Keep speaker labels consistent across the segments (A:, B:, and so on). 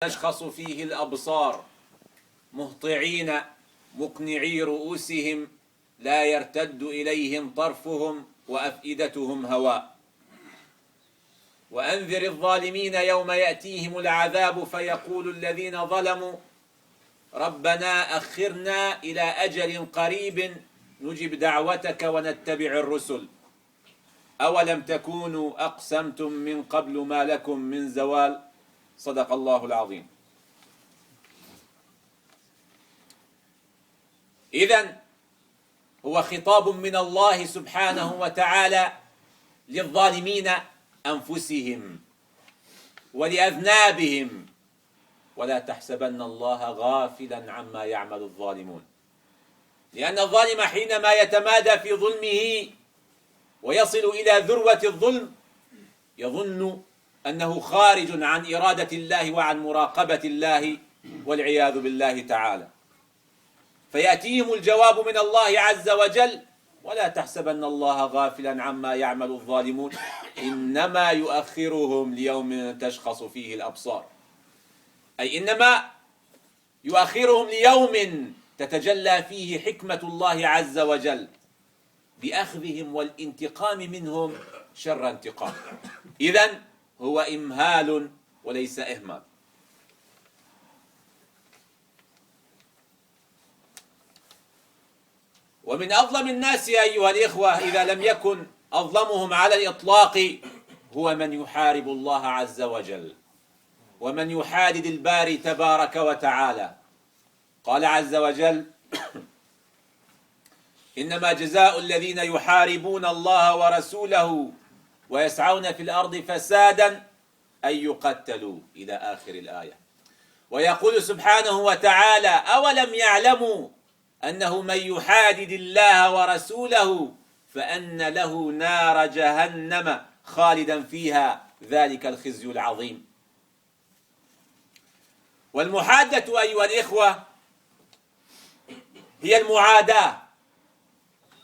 A: تشخص فيه الأبصار مهطعين مقنعي رؤوسهم لا يرتد إليهم طرفهم وأفئدتهم هواء. وأنذر الظالمين يوم يأتيهم العذاب فيقول الذين ظلموا ربنا أخرنا إلى أجل قريب نجب دعوتك ونتبع الرسل أولم تكونوا أقسمتم من قبل ما لكم من زوال. صدق الله العظيم. إذن هو خطاب من الله سبحانه وتعالى للظالمين أنفسهم ولأذنابهم، ولا تحسبن الله غافلا عما يعمل الظالمون، لأن الظالم حينما يتمادى في ظلمه ويصل إلى ذروة الظلم يظن أنه خارج عن إرادة الله وعن مراقبة الله والعياذ بالله تعالى، فيأتيهم الجواب من الله عز وجل: ولا تحسبن الله غافلا عما يعمل الظالمون إنما يؤخرهم ليوم تشخص فيه الأبصار، أي إنما يؤخرهم ليوم تتجلى فيه حكمة الله عز وجل بأخذهم والانتقام منهم شر انتقام. إذن هو إمهال وليس إهمال. ومن أظلم الناس أيها الإخوة إذا لم يكن أظلمهم على الإطلاق هو من يحارب الله عز وجل ومن يحادد الباري تبارك وتعالى. قال عز وجل: إنما جزاء الذين يحاربون الله ورسوله ويسعون في الأرض فسادا أن يقتلوا إلى آخر الآية. ويقول سبحانه وتعالى: أولم يعلموا أنه من يحادد الله ورسوله فأن له نار جهنم خالدا فيها ذلك الخزي العظيم. والمحادة أيها الإخوة هي المعاداة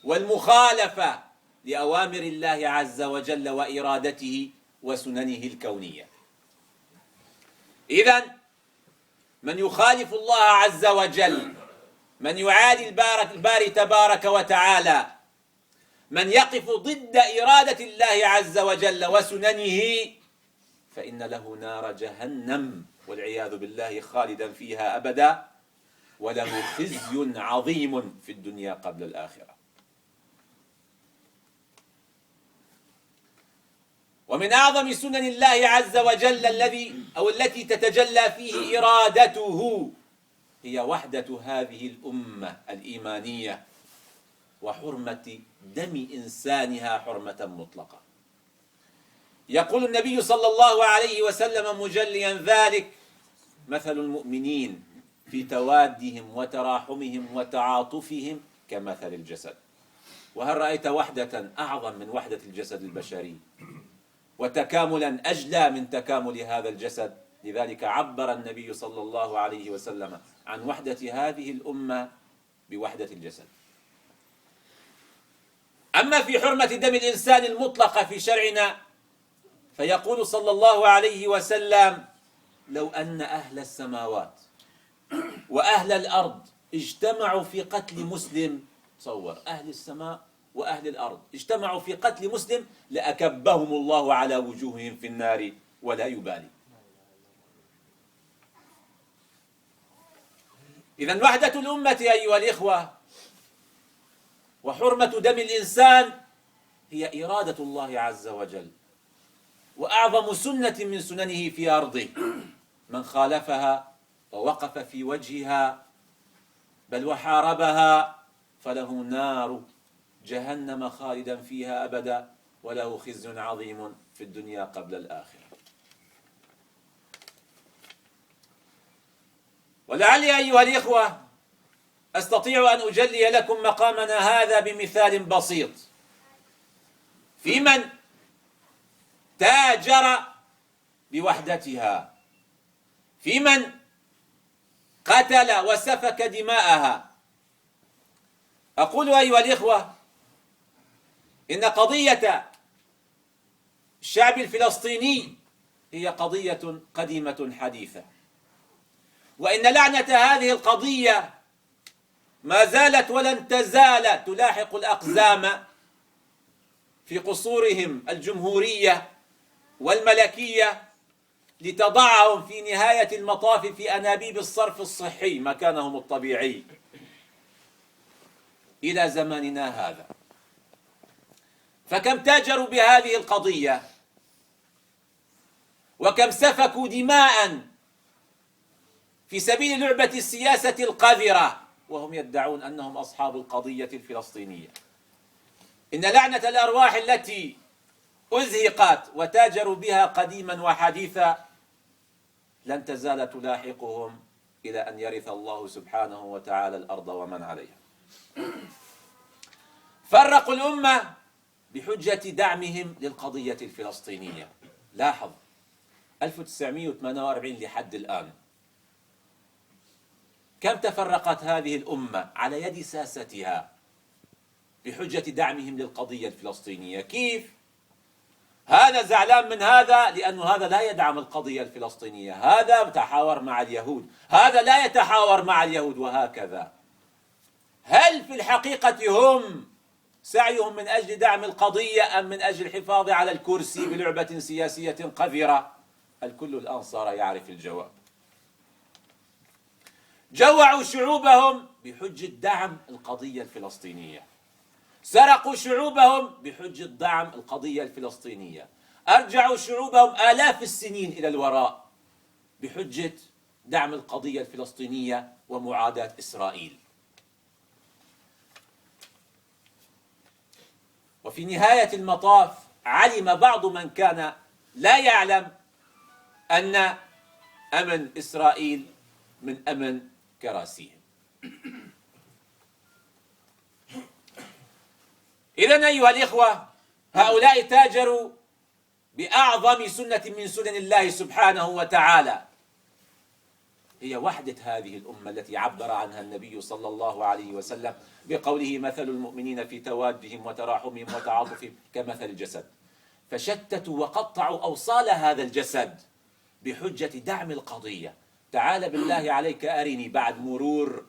A: والمخالفة لأوامر الله عز وجل وإرادته وسننه الكونية. إذن من يخالف الله عز وجل، من يعادي الباري تبارك وتعالى، من يقف ضد إرادة الله عز وجل وسننه، فإن له نار جهنم والعياذ بالله خالدا فيها أبدا، وله خزي عظيم في الدنيا قبل الآخرة. ومن أعظم سنن الله عز وجل التي تتجلى فيه إرادته هي وحدة هذه الأمة الإيمانية وحرمة دم إنسانها حرمة مطلقة. يقول النبي صلى الله عليه وسلم مجليا ذلك: مثل المؤمنين في توادهم وتراحمهم وتعاطفهم كمثل الجسد. وهل رأيت وحدة أعظم من وحدة الجسد البشري وتكاملا أجلى من تكامل هذا الجسد؟ لذلك عبر النبي صلى الله عليه وسلم عن وحدة هذه الأمة بوحدة الجسد. أما في حرمة دم الإنسان المطلقة في شرعنا فيقول صلى الله عليه وسلم: لو أن أهل السماوات وأهل الأرض اجتمعوا في قتل مسلم، تصور أهل السماء وأهل الأرض اجتمعوا في قتل مسلم لأكبهم الله على وجوههم في النار ولا يبالي. إذن وحدة الأمة أيها الإخوة وحرمة دم الإنسان هي إرادة الله عز وجل وأعظم سنة من سننه في أرضه. من خالفها ووقف في وجهها بل وحاربها فله نار جهنم خالدا فيها أبدا وله خزي عظيم في الدنيا قبل الآخرة. ولعلي أيها الإخوة أستطيع أن أجلي لكم مقامنا هذا بمثال بسيط في من تاجر بوحدتها، في من قتل وسفك دماءها. أقول أيها الإخوة إن قضية الشعب الفلسطيني هي قضية قديمة حديثة، وإن لعنة هذه القضية ما زالت ولن تزال تلاحق الأقزام في قصورهم الجمهورية والملكية، لتضعهم في نهاية المطاف في أنابيب الصرف الصحي مكانهم الطبيعي إلى زماننا هذا. فكم تاجروا بهذه القضية، وكم سفكوا دماء في سبيل لعبة السياسة القذرة، وهم يدعون أنهم أصحاب القضية الفلسطينية. إن لعنة الأرواح التي أزهقت وتاجروا بها قديما وحديثا لن تزال تلاحقهم إلى أن يرث الله سبحانه وتعالى الأرض ومن عليها. فرقوا الأمة بحجة دعمهم للقضية الفلسطينية. لاحظ 1948 لحد الآن كم تفرقت هذه الأمة على يد ساستها بحجة دعمهم للقضية الفلسطينية. كيف؟ هذا زعلان من هذا لأنه هذا لا يدعم القضية الفلسطينية، هذا يتحاور مع اليهود، هذا لا يتحاور مع اليهود، وهكذا. هل في الحقيقة هم سعيهم من أجل دعم القضية أم من أجل الحفاظ على الكرسي بلعبة سياسية قذرة؟ الكل الآن صار يعرف الجواب. جوعوا شعوبهم بحجة دعم القضية الفلسطينية، سرقوا شعوبهم بحجة دعم القضية الفلسطينية، أرجعوا شعوبهم آلاف السنين إلى الوراء بحجة دعم القضية الفلسطينية ومعاداة إسرائيل. وفي نهاية المطاف علم بعض من كان لا يعلم أن أمن إسرائيل من أمن كراسيهم. إذن أيها الإخوة، هؤلاء تاجروا بأعظم سنة من سنن الله سبحانه وتعالى، هي وحدة هذه الأمة التي عبر عنها النبي صلى الله عليه وسلم بقوله: مثل المؤمنين في توادهم وتراحمهم وتعاطفهم كمثل الجسد. فشتتوا وقطعوا أوصال هذا الجسد بحجة دعم القضية. تعال بالله عليك أرني بعد مرور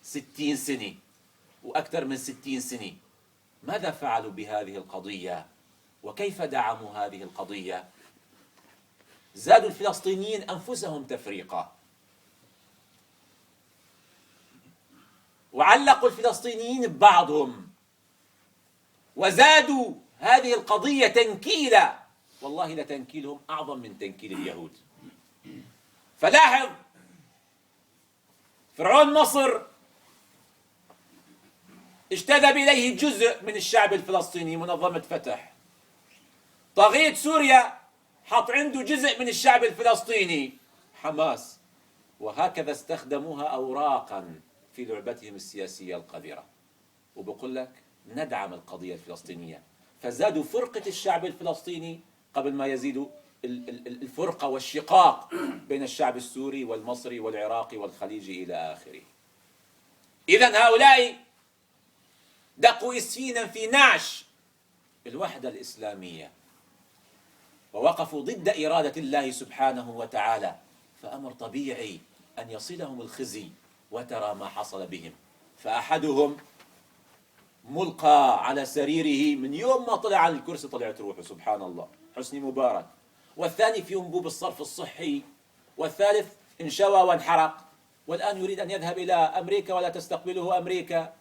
A: 60 سنة وأكثر من 60 سنة ماذا فعلوا بهذه القضية وكيف دعموا هذه القضية؟ زادوا الفلسطينيين أنفسهم تفريقا، وعلقوا الفلسطينيين ببعضهم، وزادوا هذه القضية تنكيلا، والله لتنكيلهم أعظم من تنكيل اليهود. فلاحظ فرعون مصر اجتذب إليه جزء من الشعب الفلسطيني، منظمة فتح. طاغية سوريا حط عنده جزء من الشعب الفلسطيني، حماس. وهكذا استخدموها أوراقا في لعبتهم السياسية القذرة. وبقول لك ندعم القضية الفلسطينية، فزادوا فرقة الشعب الفلسطيني قبل ما يزيدوا الفرقة والشقاق بين الشعب السوري والمصري والعراقي والخليجي إلى آخره. إذن هؤلاء دقوا إسفينا في نعش الوحدة الإسلامية، ووقفوا ضد إرادة الله سبحانه وتعالى، فأمر طبيعي أن يصلهم الخزي. وترى ما حصل بهم، فأحدهم ملقى على سريره من يوم ما طلع على الكرسي طلعت روحه، سبحان الله، حسني مبارك. والثاني في أنبوب الصرف الصحي، والثالث انشوى وانحرق، والآن يريد أن يذهب إلى أمريكا ولا تستقبله أمريكا.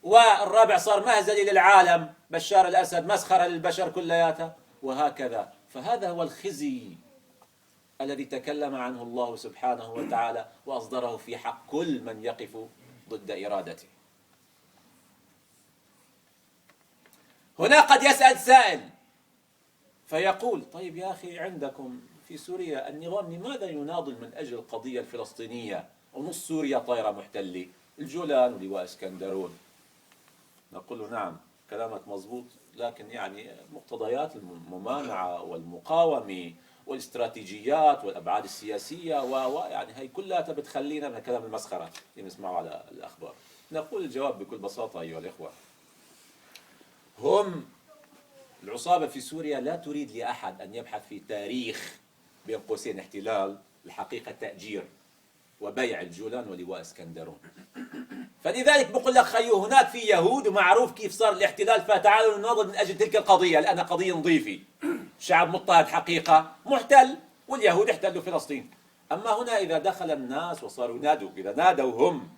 A: والرابع صار مهزلي للعالم، بشار الأسد مسخرة للبشر كلياتها، وهكذا. فهذا هو الخزي الذي تكلم عنه الله سبحانه وتعالى وأصدره في حق كل من يقف ضد إرادته. هنا قد يسأل سائل فيقول: طيب يا أخي، عندكم في سوريا النظام لماذا يناضل من أجل القضية الفلسطينية ونص سوريا طائرة محتلة، الجولان ولواء اسكندرون؟ نقول له: نعم كلامك مضبوط، لكن يعني مقتضيات الممانعة والمقاومة والاستراتيجيات والأبعاد السياسية ويعني هي كلها بتخلينا من كلام المسخرة اللي نسمعه على الأخبار. نقول الجواب بكل بساطة أيها الإخوة: هم العصابة في سوريا لا تريد لأحد أن يبحث في تاريخ بين قوسين احتلال، الحقيقة تأجير. وبيع الجولان ولواء اسكندرون. فلذلك بقول لك خيو هناك في يهود ومعروف كيف صار الاحتلال، فتعالوا نناضل من أجل تلك القضية لأنها قضية نظيفة. شعب مضطهد حقيقة محتل، واليهود احتلوا فلسطين. أما هنا إذا دخل الناس وصاروا ينادوا، إذا نادوا هم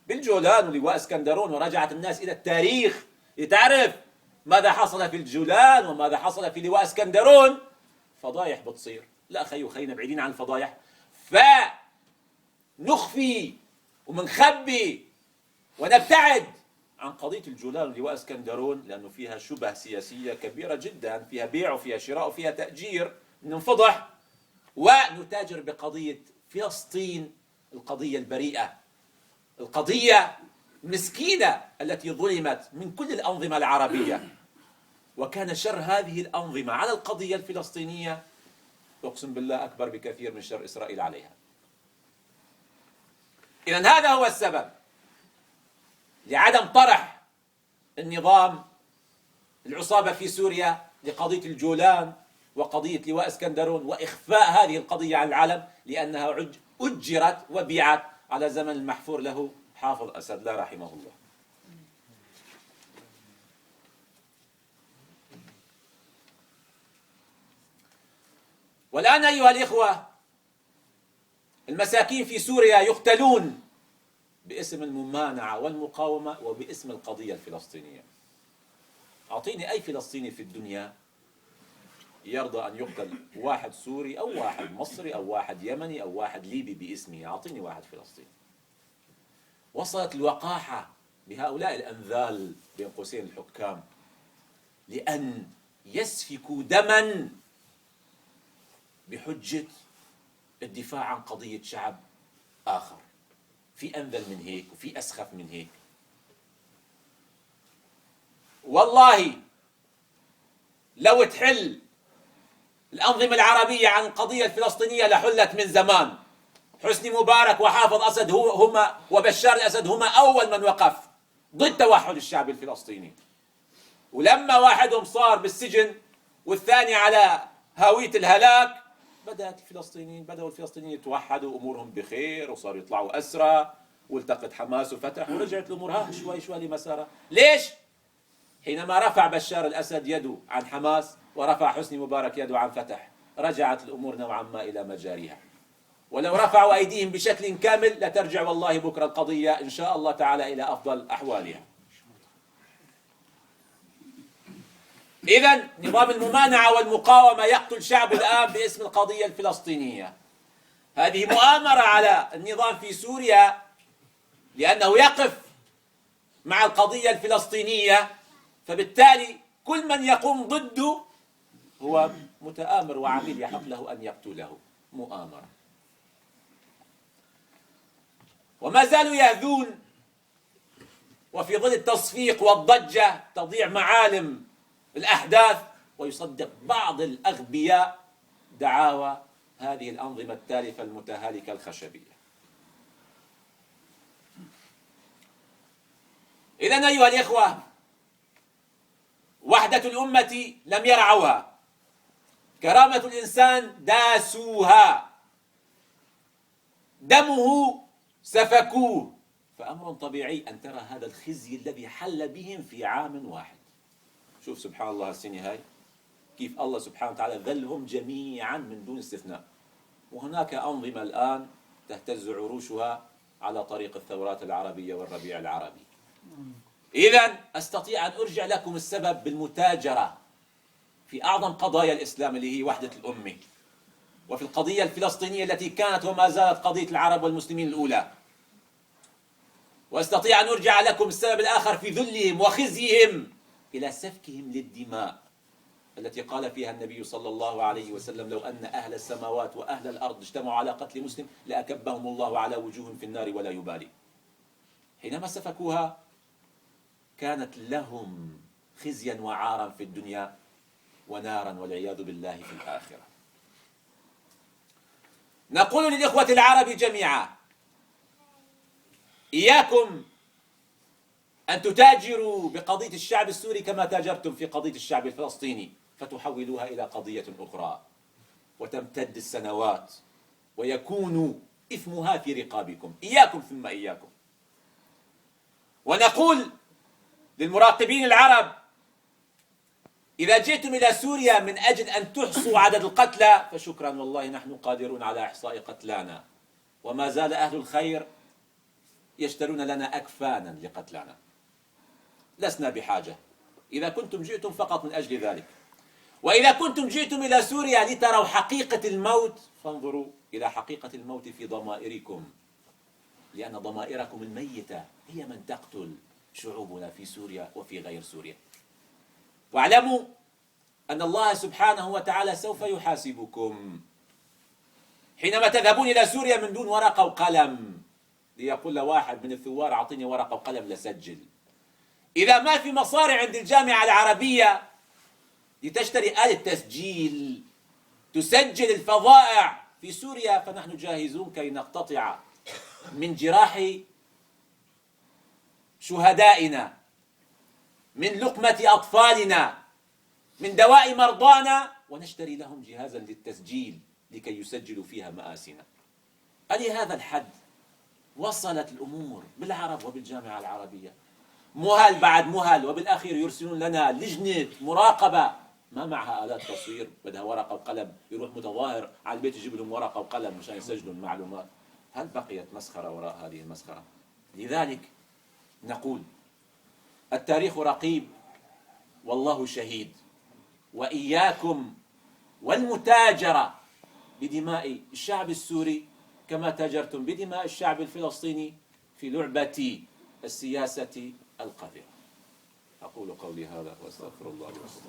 A: بالجولان ولواء اسكندرون ورجعت الناس إلى التاريخ لتعرف ماذا حصل في الجولان وماذا حصل في لواء اسكندرون، فضايح بتصير. لا خيو، خلينا بعيدين عن الفضايح، فنخفي ومنخبي ونبتعد عن قضية الجولان ولواء اسكندرون، لأنه فيها شبه سياسية كبيرة جدا، فيها بيع وفيها شراء وفيها تأجير، ننفضح ونتاجر بقضية فلسطين، القضية البريئة، القضية المسكينة التي ظلمت من كل الأنظمة العربية، وكان شر هذه الأنظمة على القضية الفلسطينية أقسم بالله أكبر بكثير من شر إسرائيل عليها. إذن هذا هو السبب لعدم طرح النظام العصابة في سوريا لقضية الجولان وقضية لواء اسكندرون، وإخفاء هذه القضية عن العالم، لأنها أجرت وبيعت على زمن المحفور له حافظ أسد الله رحمه الله. والآن أيها الإخوة، المساكين في سوريا يقتلون باسم الممانعة والمقاومة وباسم القضية الفلسطينية. أعطيني أي فلسطيني في الدنيا يرضى أن يقتل واحد سوري أو واحد مصري أو واحد يمني أو واحد ليبي باسمه. أعطيني واحد فلسطيني. وصلت الوقاحة بهؤلاء الأنذال بين قوسين الحكام لأن يسفكوا دما بحجة الدفاع عن قضية شعب آخر. في أنذل من هيك وفي أسخف من هيك. والله لو تحل الأنظمة العربية عن القضية الفلسطينية لحلت من زمان. حسني مبارك وحافظ أسد هما وبشار الأسد هما أول من وقف ضد توحد الشعب الفلسطيني. ولما واحدهم صار بالسجن والثاني على هاوية الهلاك، بدأوا الفلسطينيين يتوحدوا، أمورهم بخير وصاروا يطلعوا أسرى، والتقت حماس وفتح ورجعت الأمور شوي شوي لمسارها. ليش؟ حينما رفع بشار الأسد يده عن حماس ورفع حسني مبارك يده عن فتح، رجعت الأمور نوعا ما إلى مجاريها. ولو رفعوا أيديهم بشكل كامل لترجع والله بكرة القضية إن شاء الله تعالى إلى أفضل أحوالها. إذن نظام الممانعة والمقاومة يقتل شعب الآن باسم القضية الفلسطينية. هذه مؤامرة على النظام في سوريا لأنه يقف مع القضية الفلسطينية، فبالتالي كل من يقوم ضده هو متآمر وعميل يحق له أن يقتله. مؤامرة. وما زالوا يهذون، وفي ظل التصفيق والضجة تضيع معالم الأحداث، ويصدق بعض الأغبياء دعاوى هذه الأنظمة التالفة المتهالكة الخشبية. إذن أيها الإخوة، وحدة الأمة لم يرعوها، كرامة الإنسان داسوها، دمه سفكوه، فأمر طبيعي أن ترى هذا الخزي الذي حل بهم في عام واحد. شوف سبحان الله السنة هاي كيف الله سبحانه وتعالى ذلهم جميعا من دون استثناء. وهناك أنظمة الآن تهتز عروشها على طريق الثورات العربية والربيع العربي. إذن أستطيع أن أرجع لكم السبب بالمتاجرة في أعظم قضايا الإسلام اللي هي وحدة الأمة، وفي القضية الفلسطينية التي كانت وما زالت قضية العرب والمسلمين الأولى. وأستطيع أن أرجع لكم السبب الآخر في ذلهم وخزيهم إلى سفكهم للدماء التي قال فيها النبي صلى الله عليه وسلم: لو أن أهل السماوات وأهل الأرض اجتمعوا على قتل مسلم لأكبهم الله على وجوههم في النار ولا يبالي. حينما سفكوها كانت لهم خزيا وعارا في الدنيا ونارا والعياذ بالله في الآخرة. نقول للإخوة العرب جميعا: إياكم أن تتاجروا بقضية الشعب السوري كما تاجرتم في قضية الشعب الفلسطيني، فتحولوها إلى قضية أخرى وتمتد السنوات ويكون إثمها في رقابكم، إياكم ثم إياكم. ونقول للمراقبين العرب: إذا جئتم إلى سوريا من أجل أن تحصوا عدد القتلى فشكرا والله نحن قادرون على إحصاء قتلانا، وما زال أهل الخير يشترون لنا أكفانا لقتلانا، لسنا بحاجة. إذا كنتم جئتم فقط من أجل ذلك. وإذا كنتم جئتم إلى سوريا لتروا حقيقة الموت فانظروا إلى حقيقة الموت في ضمائركم، لأن ضمائركم الميتة هي من تقتل شعوبنا في سوريا وفي غير سوريا. واعلموا أن الله سبحانه وتعالى سوف يحاسبكم حينما تذهبون إلى سوريا من دون ورقة وقلم، ليقول واحد من الثوار أعطيني ورقة وقلم لسجل. إذا ما في مصاري عند الجامعة العربية لتشتري آلة تسجيل تسجل الفظائع في سوريا، فنحن جاهزون كي نقتطع من جراح شهدائنا، من لقمة أطفالنا، من دواء مرضانا، ونشتري لهم جهازا للتسجيل لكي يسجلوا فيها مآسينا. ألهذا الحد وصلت الأمور بالعرب وبالجامعة العربية، مهل بعد مهل، وبالأخير يرسلون لنا لجنة مراقبة ما معها آلات تصوير، بدها ورقة وقلم، يروح متظاهر على البيت يجيب لهم ورقة وقلم مشان يسجلوا المعلومات. هل بقيت مسخرة وراء هذه المسخرة؟ لذلك نقول: التاريخ رقيب والله شهيد، وإياكم والمتاجرة بدماء الشعب السوري كما تاجرتم بدماء الشعب الفلسطيني في لعبة السياسة القذرة. أقول قولي هذا وأستغفر الله لي ولكم.